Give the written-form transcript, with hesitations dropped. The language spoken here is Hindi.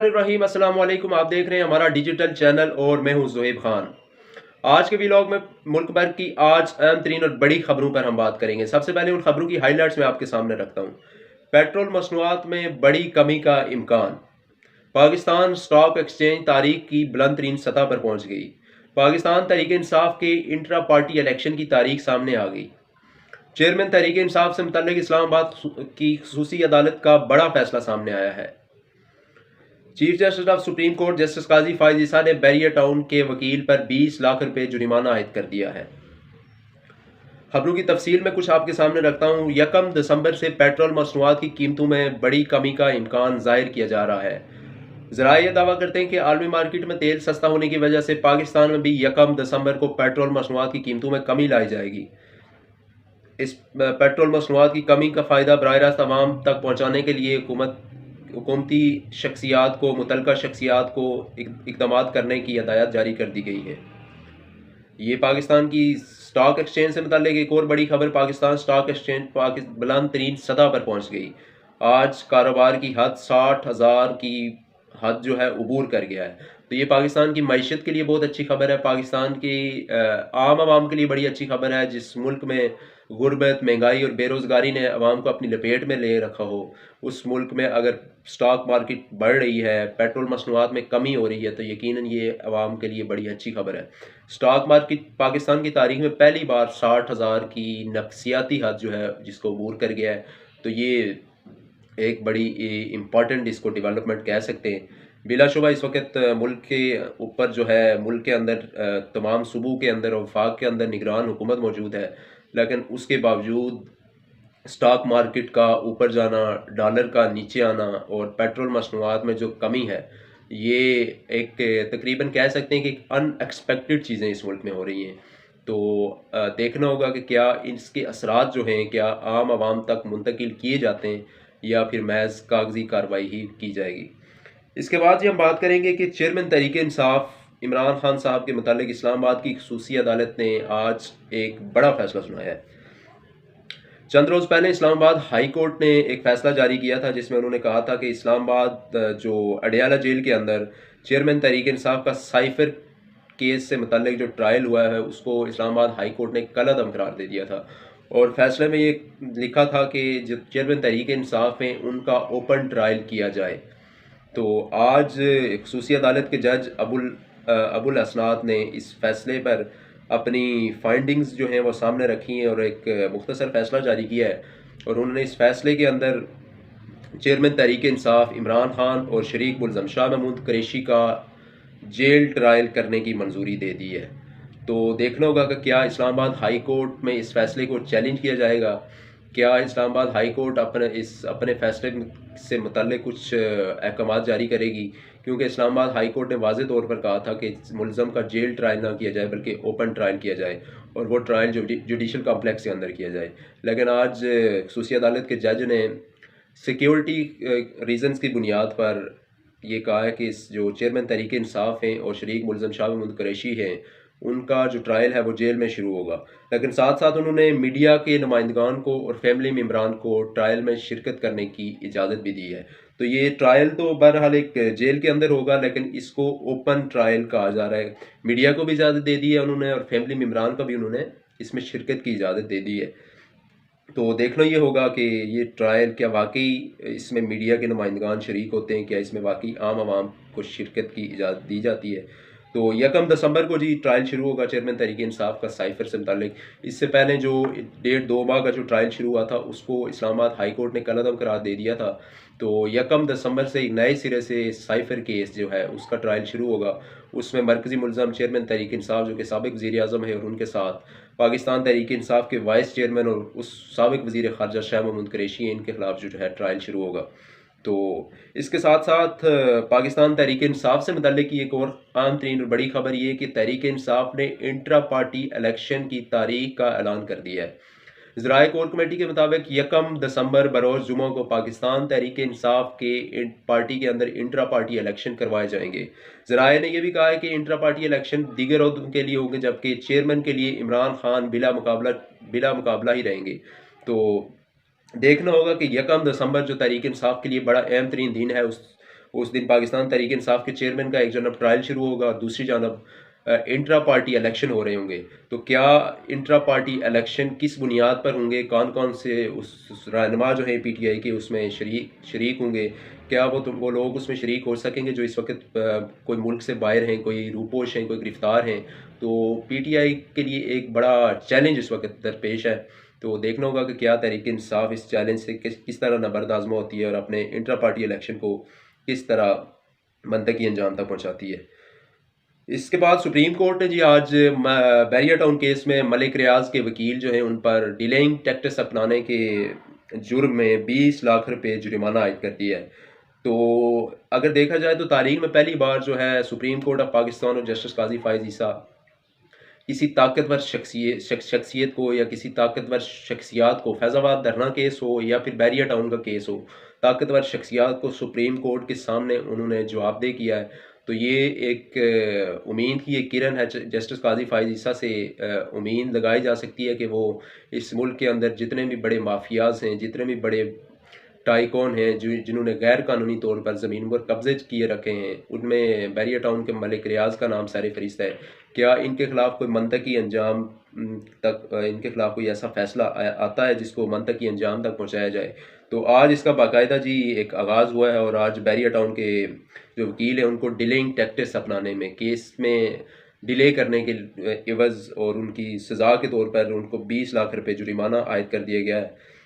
रहीम अस्सलाम वालेकुम। आप देख रहे हैं हमारा डिजिटल चैनल और मैं हूं ज़ोहेब खान। आज के व्लॉग में मुल्क भर की आज अहम तरीन और बड़ी खबरों पर हम बात करेंगे। सबसे पहले उन खबरों की हाइलाइट्स मैं आपके सामने रखता हूं। पेट्रोल मसनूआत में बड़ी कमी का इम्कान। पाकिस्तान स्टॉक एक्सचेंज तारीख की बुलंद तरीन सतह पर पहुंच गई। पाकिस्तान तहरीक इंसाफ के इंट्रा पार्टी इलेक्शन की तारीख सामने आ गई। चेयरमैन तहरीक इंसाफ से मुतल्लिक इस्लामाबाद की खसूसी अदालत का बड़ा फैसला सामने आया है। Chief justice of supreme court justice Qazi Faez Isa ने बैरियर टाउन के वकील पर 20 लाख रुपए जुर्माना आयद कर दिया है। खबरों की तफसील में कुछ आपके सामने रखता हूँ। 1 दिसंबर से पेट्रोल मसनूआत की कीमतों में बड़ी कमी का इम्कान जाहिर किया जा रहा है। ज़राए यह दावा करते हैं कि आलमी मार्केट में तेल सस्ता होने की वजह से पाकिस्तान में भी 1 दिसंबर को पेट्रोल मसनूआत की कीमतों में कमी लाई जाएगी। इस पेट्रोल मसनूआत की कमी का फ़ायदा बराह रास्त आवाम तक पहुँचाने के लिए हुकूमती शख्सियात को मुतलका शख्सियात को इकदाम करने की हदायत जारी कर दी गई है। ये पाकिस्तान की स्टॉक एक्सचेंज से मुतल्लिक एक और बड़ी खबर। पाकिस्तान स्टॉक एक्सचेंज बुलंद तरीन सतह पर पहुंच गई। आज कारोबार की हद 60,000 की हद जो है अबूर कर गया है। तो ये पाकिस्तान की मईशत के लिए बहुत अच्छी खबर है। पाकिस्तान की आम आवाम के लिए बड़ी अच्छी खबर है। जिस मुल्क में गुर्बत, महंगाई और बेरोज़गारी ने आवाम को अपनी लपेट में ले रखा हो, उस मुल्क में अगर स्टॉक मार्केट बढ़ रही है, पेट्रोल मसनूआत में कमी हो रही है, तो यकीनन ये आवाम के लिए बड़ी अच्छी खबर है। स्टॉक मार्केट पाकिस्तान की तारीख में पहली बार 60,000 की नफसियाती हद जो है जिसको अबूर कर गया है। तो ये एक बड़ी इम्पॉर्टेंट इसको डेवलपमेंट कह सकते हैं। बिलाशुबा इस वक्त मुल्क के ऊपर जो है, मुल्क के अंदर तमाम सूबों के अंदर और वफाक के अंदर निगरान हुकूमत मौजूद है, लेकिन उसके बावजूद स्टॉक मार्केट का ऊपर जाना, डॉलर का नीचे आना और पेट्रोल मसनूआत में जो कमी है, ये एक तकरीबन कह सकते हैं कि अनएक्सपेक्टेड चीज़ें इस मुल्क में हो रही हैं। तो देखना होगा कि क्या इसके असरात जो हैं क्या आम आवाम तक मुंतकिल किए जाते हैं या फिर महज कागजी कार्रवाई ही की जाएगी। इसके बाद जी हम बात करेंगे कि चेयरमैन तहरीक इंसाफ इमरान खान साहब के मुतालिक इस्लामाबाद की खसूसी अदालत ने आज एक बड़ा फैसला सुनाया है। चंद रोज़ पहले इस्लामाबाद हाई कोर्ट ने एक फ़ैसला जारी किया था जिसमें उन्होंने कहा था कि इस्लामाबाद जो अडियाला जेल के अंदर चेयरमैन तहरीक इंसाफ का साइफर केस से मुतल्लिक जो ट्रायल हुआ है उसको इस्लामाबाद हाई कोर्ट ने कलअदम करार दे दिया था। और फैसले में ये लिखा था कि जो चेयरमैन तहरीक इंसाफ हैं उनका ओपन ट्रायल किया जाए। तो आज खसूसी अदालत के जज अबुल असनाद ने इस फैसले पर अपनी फाइंडिंग्स जो हैं वो सामने रखी हैं और एक मुख्तसर फैसला जारी किया है। और उन्होंने इस फैसले के अंदर चेयरमैन तहरीक इंसाफ इमरान खान और शरीक मुल्ज़म शाह महमूद कुरैशी का जेल ट्रायल करने की मंजूरी दे दी है। तो देखना होगा कि क्या इस्लामाबाद हाई कोर्ट में इस फैसले को चैलेंज किया जाएगा, क्या इस्लामाबाद हाई कोर्ट अपने फैसले से मुतल्लिक कुछ अहकाम जारी करेगी। क्योंकि इस्लामाबाद हाई कोर्ट ने वाज़े तौर पर कहा था कि मुल्ज़म का जेल ट्रायल ना किया जाए बल्कि ओपन ट्रायल किया जाए और वो ट्रायल जुडिशल कॉम्प्लेक्स के अंदर किया जाए। लेकिन आज खसूसी अदालत के जज ने सिक्योरिटी रीजंस की बुनियाद पर ये कहा है कि इस जो चेयरमैन तहरीक इंसाफ हैं और शरीक मुल्ज़म शाह महमूद कुरैशी हैं उनका जो ट्रायल है वो जेल में शुरू होगा। लेकिन साथ साथ उन्होंने मीडिया के नुमाइंदगान को और फैमिली मेम्बरान को ट्रायल में शिरकत करने की इजाज़त भी दी है। तो ये ट्रायल तो बहरहाल एक जेल के अंदर होगा, लेकिन इसको ओपन ट्रायल कहा जा रहा है। मीडिया को भी इजाज़त दे दी है उन्होंने और फैमिली मेम्बरान को भी उन्होंने इसमें शिरकत की इजाज़त दे दी है। तो देखना ये होगा कि ये ट्रायल क्या वाकई इसमें मीडिया के नुमाइंदगान शरीक होते हैं, क्या इसमें वाकई आम आवाम को शिरकत की इजाज़त दी जाती है। तो 1 दिसंबर को जी ट्रायल शुरू होगा चेयरमैन तहरीक इंसाफ का साइफर से मुतालिक। इससे पहले जो 1.5-2 माह का जो ट्रायल शुरू हुआ था उसको इस्लामाबाद हाई कोर्ट ने कलअदम करार दे दिया था। तो 1 दिसंबर से एक नए सिरे से साइफर केस जो है उसका ट्रायल शुरू होगा। उसमें मरकज़ी मुल्ज़म चेयरमैन तहरीक इंसाफ जो कि साबिक़ वज़ीर आज़म है और उनके साथ पाकिस्तान तहरीक इंसाफ के वाइस चेयरमैन और उस साबिक़ वज़ीर ख़ारजा शाह महमूद कुरैशी हैं, इनके ख़िलाफ़ जो है ट्रायल शुरू होगा। तो इसके साथ साथ पाकिस्तान तहरीक इंसाफ से मुतल्लिक एक और आम तरीन और बड़ी खबर ये कि तहरीक इंसाफ ने इंट्रा पार्टी इलेक्शन की तारीख का ऐलान कर दिया है। ज़राए कोर कमेटी के मुताबिक 1 दिसंबर बरोज़ जुमा को पाकिस्तान तहरीक इंसाफ के पार्टी के अंदर इंट्रा पार्टी इलेक्शन करवाए जाएंगे। ज़राए ने यह भी कहा है कि इंट्रा पार्टी इलेक्शन दीगर ओहदों के लिए होंगे जबकि चेयरमैन के लिए इमरान खान बिला मुकाबला ही रहेंगे। तो देखना होगा कि 1 दिसंबर जो तहरीक इंसाफ के लिए बड़ा अहम तरीन दिन है उस दिन पाकिस्तान तहरीक इंसाफ के चेयरमैन का एक जानब ट्रायल शुरू होगा, दूसरी जानब इंट्रा पार्टी इलेक्शन हो रहे होंगे। तो क्या इंट्रा पार्टी इलेक्शन किस बुनियाद पर होंगे, कौन कौन से उस रहनुमा जो है पीटीआई के उसमें शरीक होंगे, क्या वो लोग उसमें शरीक हो सकेंगे जो इस वक्त कोई मुल्क से बाहर हैं, कोई रूपोश हैं, कोई गिरफ्तार हैं। तो पीटीआई के लिए एक बड़ा चैलेंज इस वक्त दरपेश है। तो देखना होगा कि क्या तहरीक इंसाफ इस चैलेंज से किस तरह नबर्द आज़मा होती है और अपने इंट्रा पार्टी इलेक्शन को किस तरह मनतकी अंजाम तक पहुँचाती है। इसके बाद सुप्रीम कोर्ट ने जी आज बैरिया टाउन केस में मलिक रियाज के वकील जो हैं उन पर डिलेइंग टैक्टिक्स अपनाने के जुर्म में 20 लाख रुपए जुर्माना आयद कर दिया है। तो अगर देखा जाए तो तारीख में पहली बार जो है सुप्रीम कोर्ट ऑफ पाकिस्तान और जस्टिस काजी फायज ईसा किसी ताकतवर शख्सियत को या किसी ताकतवर शख्सियात को, फैज़ाबाद धरना केस हो या फिर बैरिया टाउन का केस हो, ताकतवर शख्सियात को सुप्रीम कोर्ट के सामने उन्होंने जवाबदेह किया है। तो ये एक उम्मीद की एक किरण है जस्टिस काजी फायज ईसा से। उम्मीद लगाई जा सकती है कि वो इस मुल्क के अंदर जितने भी बड़े माफियाज हैं, जितने भी बड़े टाइकॉन हैं जिन्होंने गैर कानूनी तौर पर ज़मीन पर कब्जे किए रखे हैं, उनमें बैरिया टाउन के मलिक रियाज का नाम सारे फरिश्ता है। क्या इनके खिलाफ कोई मनतकी अंजाम तक इनके खिलाफ कोई ऐसा फैसला आता है जिसको मनतकी अंजाम तक पहुंचाया जाए। तो आज इसका बाकायदा जी एक आगाज़ हुआ है और आज बैरिया टाउन के जो वकील हैं उनको डिलेइंग टैक्टिक्स अपनाने में, केस में डिले करने के एवज़ और उनकी सज़ा के तौर पर उनको 20 लाख रुपए जुर्माना आयद कर दिया गया है।